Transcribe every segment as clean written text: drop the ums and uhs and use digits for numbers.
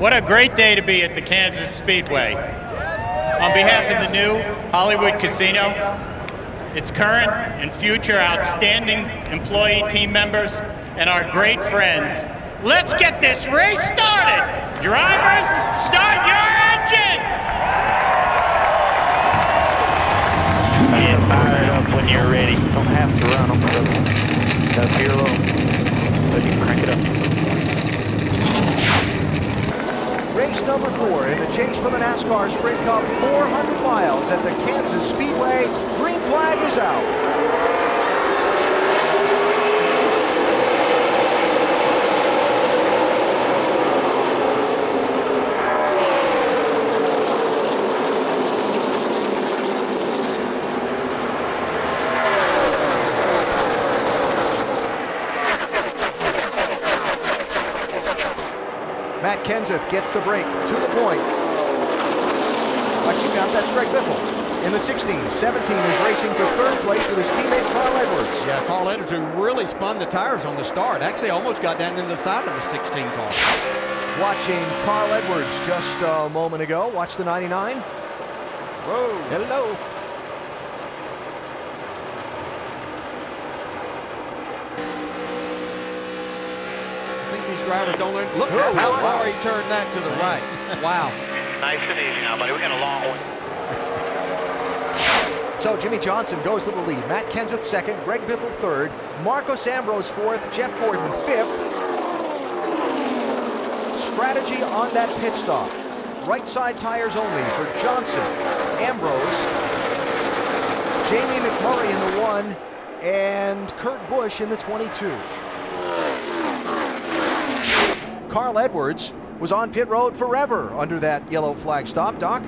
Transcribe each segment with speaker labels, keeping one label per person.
Speaker 1: What a great day to be at the Kansas Speedway. On behalf of the new Hollywood Casino, its current and future outstanding employee team members, and our great friends, let's get this race started! Drivers, start your engines!
Speaker 2: Get fired up when you're ready. Don't have to run them, but up here low, but you can crank it up.
Speaker 3: Race number 4 in the chase for the NASCAR Sprint Cup, 400 miles at the Kansas Speedway. Green flag is out. Matt Kenseth gets the break to the point. Actually, now that's Greg Biffle. In the 16, 17 is racing for third place with his teammate Carl Edwards.
Speaker 4: Yeah, Carl Edwards, who really spun the tires on the start. Actually, almost got down into the side of the 16 car.
Speaker 3: Watching Carl Edwards just a moment ago. Watch the 99.
Speaker 4: Whoa. Hello. Drivers don't learn. Look at how far he turned that to the right. Wow.
Speaker 2: Nice and easy now, buddy. We got a long one.
Speaker 3: So Jimmie Johnson goes to the lead. Matt Kenseth second, Greg Biffle third, Marcos Ambrose fourth, Jeff Gordon fifth. Strategy on that pit stop. Right side tires only for Johnson, Ambrose, Jamie McMurray in the 1, and Kurt Busch in the 22. Carl Edwards was on pit road forever under that yellow flag stop. Doc?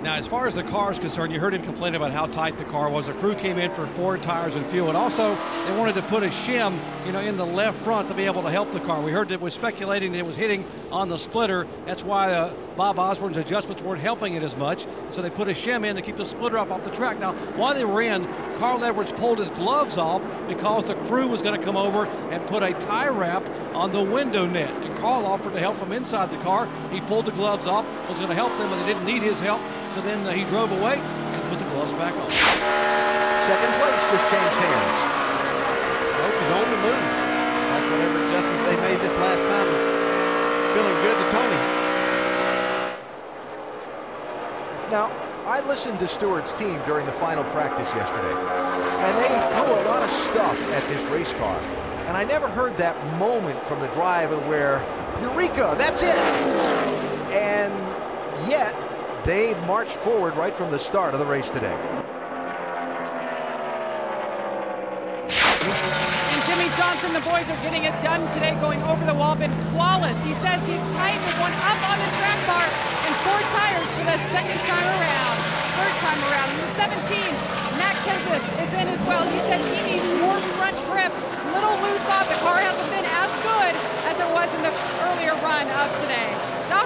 Speaker 5: Now, as far as the car is concerned, you heard him complain about how tight the car was. The crew came in for 4 tires and fuel, and also they wanted to put a shim, in the left front to be able to help the car. We heard it was speculating that it was hitting on the splitter. That's why Bob Osborne's adjustments weren't helping it as much. So they put a shim in to keep the splitter up off the track. Now, while they were in, Carl Edwards pulled his gloves off because the crew was going to come over and put a tie wrap on the window net. And Carl offered to help from inside the car. He pulled the gloves off, was going to help them, and they didn't need his help. So then he drove away and put the gloves back on.
Speaker 3: Second place just changed hands.
Speaker 4: Smoke is on the move. Like whatever adjustment they made this last time is feeling good to Tony.
Speaker 3: Now, I listened to Stewart's team during the final practice yesterday, and they threw a lot of stuff at this race car. And I never heard that moment from the driver where, Eureka, that's it! And yet, they've marched forward right from the start of the race today.
Speaker 6: And Jimmie Johnson, the boys are getting it done today, going over the wall, been flawless. He says he's tight with one up on the track bar and 4 tires for the second time around. Third time around. In the 17, Matt Kenseth is in as well. He said he needs more front grip, little loose off. The car hasn't been as good as it was in the earlier run of today. Doc?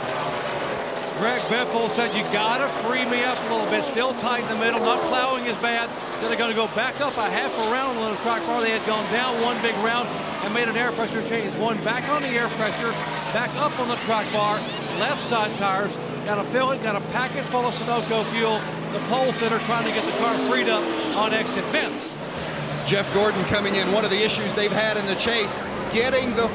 Speaker 5: Greg Biffle said, you got to free me up a little bit. Still tight in the middle, not plowing as bad. Then they're going to go back up a half a round on the track bar. They had gone down one big round and made an air pressure change. One back on the air pressure, back up on the track bar, left side tires. Got to fill it, got to pack it full of Sunoco fuel. The pole sitter trying to get the car freed up on exit Vince.
Speaker 4: Jeff Gordon coming in. One of the issues they've had in the chase, getting the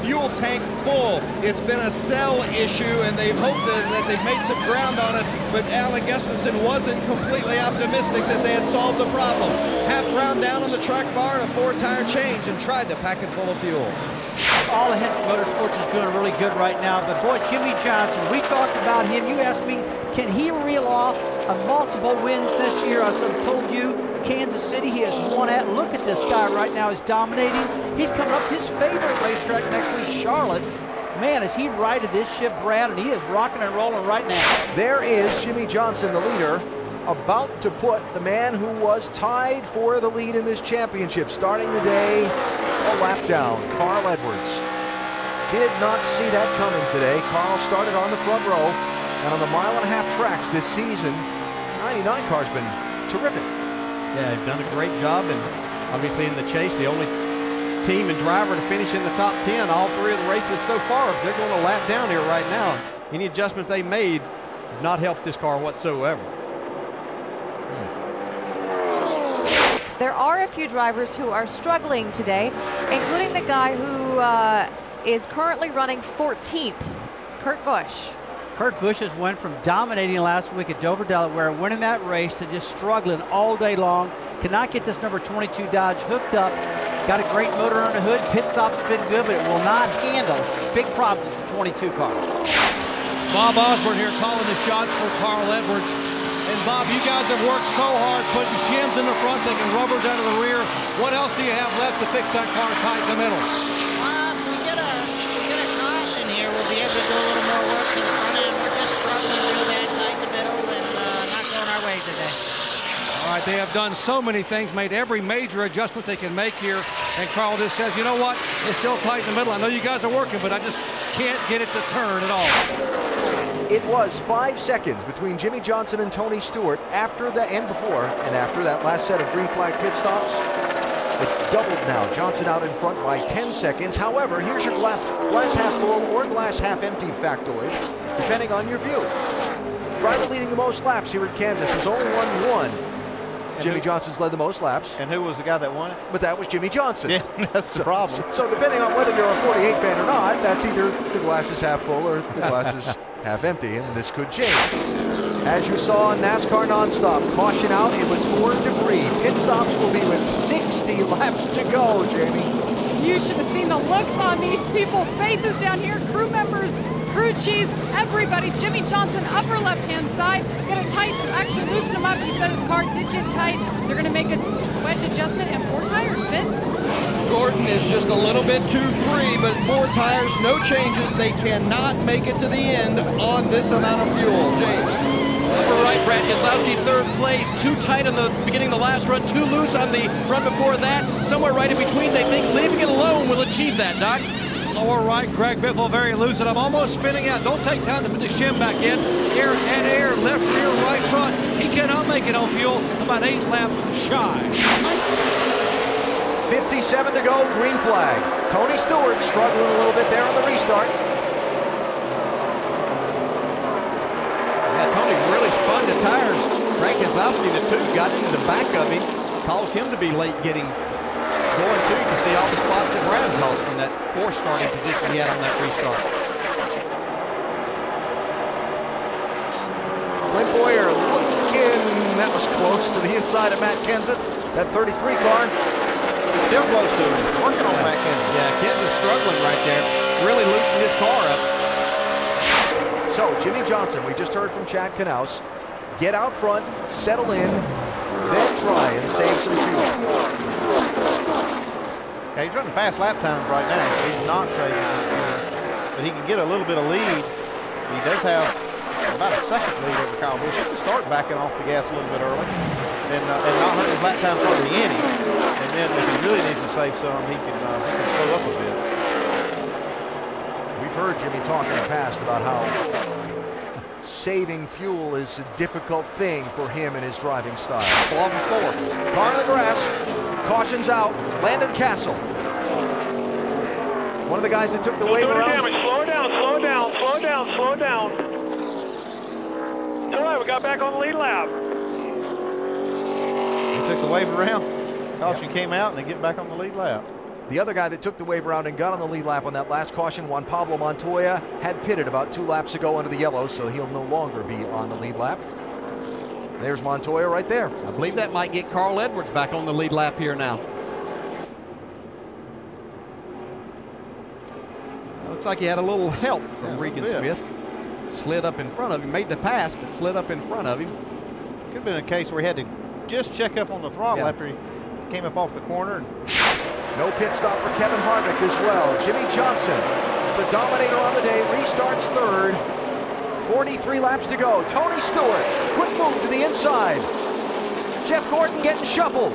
Speaker 4: fuel tank full. It's been a cell issue, and they've hoped that they've made some ground on it, but Alan Gustafson wasn't completely optimistic that they had solved the problem. Half round down on the track bar and a 4-tire change, and tried to pack it full of fuel.
Speaker 7: All of Hendrick Motorsports is doing really good right now, but boy, Jimmie Johnson, we talked about him. You asked me, can he reel off multiple wins this year? As I told you, Kansas City, he has won at. Look at this guy right now. He's dominating. He's coming up his favorite racetrack next week, Charlotte. Man, has he righted this ship, Brad, and he is rocking and rolling right now.
Speaker 3: There is Jimmie Johnson, the leader, about to put the man who was tied for the lead in this championship, starting the day a lap down, Carl Edwards. Did not see that coming today. Carl started on the front row, and on the 1.5-mile tracks this season, 99 car's been terrific.
Speaker 4: Yeah, they've done a great job, and obviously in the chase, the only
Speaker 8: team and driver to finish in the top 10 all 3 of the races so far. They're going to lap down here right now. Any adjustments they made have not helped this car whatsoever.
Speaker 9: There are a few drivers who are struggling today, including the guy who is currently running 14th, Kurt Busch.
Speaker 7: Kurt Busch has went from dominating last week at Dover, Delaware, winning that race, to just struggling all day long. Cannot get this number 22 Dodge hooked up. Got a great motor on the hood. Pit stop's been good, but it will not handle big problems with the 22 car.
Speaker 5: Bob Osborne here calling the shots for Carl Edwards. And Bob, you guys have worked so hard putting shims in the front, taking rubbers out of the rear. What else do you have left to fix that car tight in the middle?
Speaker 10: If we get a caution here, we'll be able to do a little more work to the front end. We're just struggling real bad tight in the middle and not going our way today.
Speaker 5: All right, they have done so many things, made every major adjustment they can make here. And Carl just says, you know what? It's still tight in the middle. I know you guys are working, but I just can't get it to turn at all.
Speaker 3: It was 5 seconds between Jimmie Johnson and Tony Stewart after the and before and after that last set of green flag pit stops. It's doubled now. Johnson out in front by 10 seconds. However, here's your glass half full or glass half empty factoid, depending on your view. Driver leading the most laps here at Kansas has only won 1. Jimmie Johnson's led the most laps.
Speaker 8: And who was the guy that won it?
Speaker 3: But that was Jimmie Johnson.
Speaker 8: Yeah, that's the problem.
Speaker 3: So depending on whether you're a 48 fan or not, that's either the glass is half full or the glass is half empty, and this could change. As you saw in NASCAR Nonstop, caution out, it was 4 debris. Pit stops will be with 60 laps to go, Jamie.
Speaker 6: You should have seen the looks on these people's faces down here. Crew members, crew chiefs, everybody. Jimmie Johnson, upper left-hand side. Gonna tighten, actually loosen him up. He said his car did get tight. They're gonna make a wedge adjustment and 4 tires, Vince.
Speaker 4: Gordon is just a little bit too free, but 4 tires, no changes. They cannot make it to the end on this amount of fuel. James.
Speaker 11: Upper right, Brad Keselowski, 3rd place. Too tight on the beginning of the last run, too loose on the run before that. Somewhere right in between, they think leaving it alone will achieve that, Doc.
Speaker 5: Lower right, Greg Biffle very loose, and I'm almost spinning out. Don't take time to put the shim back in. Air and air, left rear, right front. He cannot make it on fuel. About 8 laps shy.
Speaker 3: 57 to go, green flag. Tony Stewart struggling a little bit there on the restart.
Speaker 8: Yeah, Tony really spun the tires. Greg Keselowski, the 2, got into the back of him, caused him to be late getting going too. You can see all the spots that Brad's lost from that 4th starting position he had on that restart.
Speaker 3: Clint Bowyer looking, that was close to the inside of Matt Kenseth. That 33 car.
Speaker 8: Still close to him. Working on Matt Kenseth. Yeah, Kenseth struggling right there. Really loosening his car up.
Speaker 3: So, Jimmie Johnson, we just heard from Chad Knaus. Get out front, settle in, then try and save some fuel.
Speaker 8: Yeah, he's running fast lap times right now. He's not saving fuel, but he can get a little bit of lead. He does have about a second lead over Kyle Busch. He can start backing off the gas a little bit early and not hurt his lap times hardly any. And then if he really needs to save some, he can slow up a bit.
Speaker 3: We've heard Jimmy talk in the past about how saving fuel is a difficult thing for him and his driving style. Ball forward. Car on the grass. Caution's out. Landon Castle. One of the guys that took the wave around.
Speaker 2: Slow down, slow down, slow down, slow down. It's all right, we got back on the lead lap.
Speaker 8: He took the wave around. Caution came out and they get back on the lead lap.
Speaker 3: The other guy that took the wave around and got on the lead lap on that last caution, Juan Pablo Montoya, had pitted about 2 laps ago under the yellow, so he'll no longer be on the lead lap. There's Montoya right there.
Speaker 8: I believe that might get Carl Edwards back on the lead lap here now. Looks like he had a little help from Regan Smith. Slid up in front of him, made the pass, but slid up in front of him. Could have been a case where he had to just check up on the throttle after he came up off the corner.
Speaker 3: No pit stop for Kevin Harvick as well. Jimmie Johnson, the dominator on the day, restarts 3rd. 43 laps to go. Tony Stewart, quick move to the inside. Jeff Gordon getting shuffled.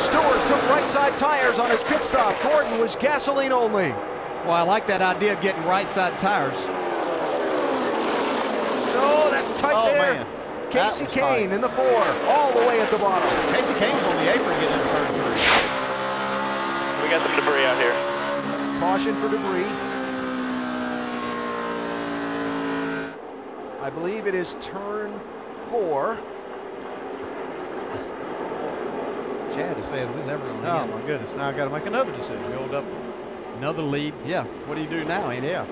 Speaker 3: Stewart took right side tires on his pit stop. Gordon was gasoline only.
Speaker 8: Well, I like that idea of getting right side tires.
Speaker 3: No, that's tight there.
Speaker 8: Man.
Speaker 3: Casey Kane in the 4, all the way at the bottom.
Speaker 8: Casey Kane's on the apron getting into turn 3.
Speaker 2: We got some debris out here.
Speaker 3: Caution for debris. I believe it is turn 4.
Speaker 12: Chad is saying, is this ever going to
Speaker 8: Oh,
Speaker 12: end?
Speaker 8: my goodness. Now I've got to make another decision.
Speaker 12: Build up another lead. Yeah. What do you do now, Andy?
Speaker 8: Yeah.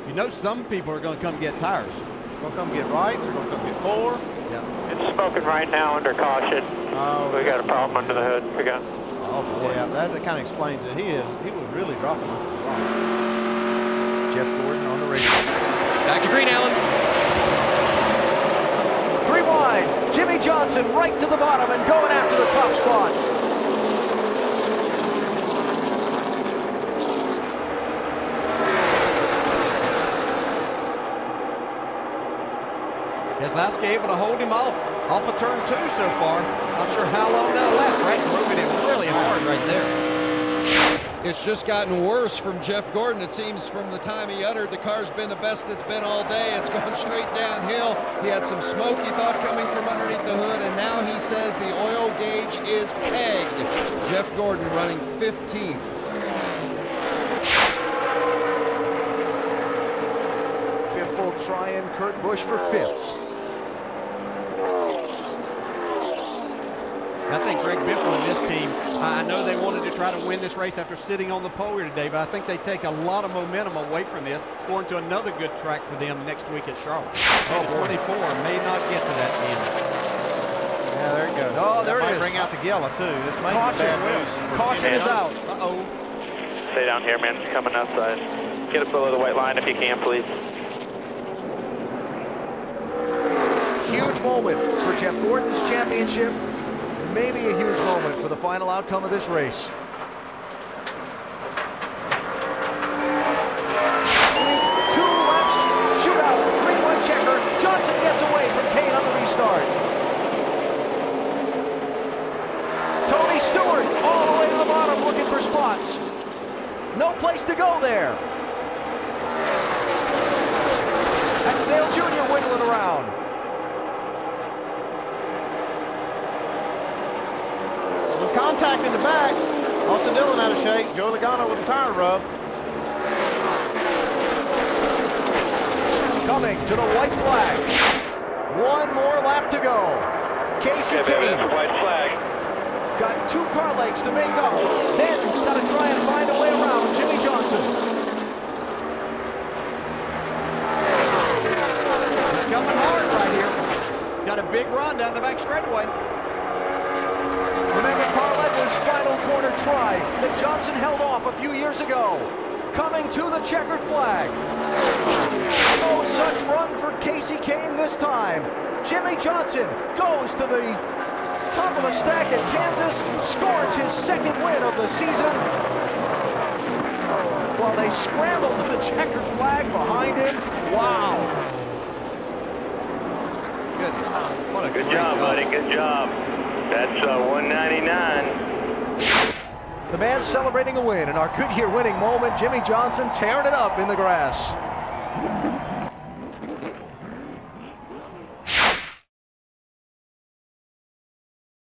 Speaker 12: You know some people are going to come get tires.
Speaker 8: They're going to come get rights. They're going to come get 4.
Speaker 12: Yeah.
Speaker 2: It's smoking right now under caution.
Speaker 8: Oh,
Speaker 2: We got a problem under the hood. We got.
Speaker 12: Oh, boy.
Speaker 8: Yeah, that kind of explains it. He was really dropping off the wrong.
Speaker 3: Jeff Gordon on the radio.
Speaker 11: Back to Green, Allen.
Speaker 3: 3 wide. Jimmy Johnson right to the bottom and going after the top spot.
Speaker 12: Keselowski able to hold him off of turn 2 so far. Not sure how long that'll last. Right, moving it really hard right there.
Speaker 4: It's just gotten worse from Jeff Gordon. It seems from the time he uttered the car's been the best it's been all day. It's gone straight downhill. He had some smoke, he thought, coming from underneath the hood, and now he says the oil gauge is pegged. Jeff Gordon running 15th.
Speaker 3: Biff will try and Kurt Busch for 5th.
Speaker 12: I think Greg Biffle and this team, I know they wanted to try to win this race after sitting on the pole here today, but I think they take a lot of momentum away from this, going to another good track for them next week at Charlotte. Oh, 24 may not get to that end.
Speaker 8: Yeah, there it goes.
Speaker 3: Oh, there
Speaker 8: that
Speaker 3: it is.
Speaker 8: might bring out the yellow, too. This may be
Speaker 3: Caution.
Speaker 8: bad news.
Speaker 3: Caution is out.
Speaker 12: Uh-oh.
Speaker 2: Stay down here, man. It's coming outside. Get up below the white line if you can, please.
Speaker 3: Huge moment for Jeff Gordon's championship. Maybe a huge moment for the final outcome of this race. 2 laps, shootout, green, white checker. Johnson gets away from Kane on the restart. Tony Stewart all the way to the bottom looking for spots. No place to go there. That's Dale Jr. wiggling around.
Speaker 8: Contact in the back. Austin Dillon out of shape. Joey Logano with a tire rub.
Speaker 3: Coming to the white flag. 1 more lap to go. Casey Kane.
Speaker 2: White flag.
Speaker 3: Got 2 car legs to make up. Then got to try and find a way around Jimmy Johnson.
Speaker 12: He's coming hard right here. Got a big run down the back straightaway.
Speaker 3: Remember Carl Edwards' final corner try that Johnson held off a few years ago. Coming to the checkered flag. No such run for Casey Kane this time. Jimmy Johnson goes to the top of the stack at Kansas, scores his 2nd win of the season. While they scramble to the checkered flag behind him. Wow.
Speaker 12: Goodness. What a
Speaker 2: Good
Speaker 12: great
Speaker 2: job, buddy. Good job. That's 199.
Speaker 3: The man celebrating a win in our Goodyear winning moment. Jimmy Johnson tearing it up in the grass.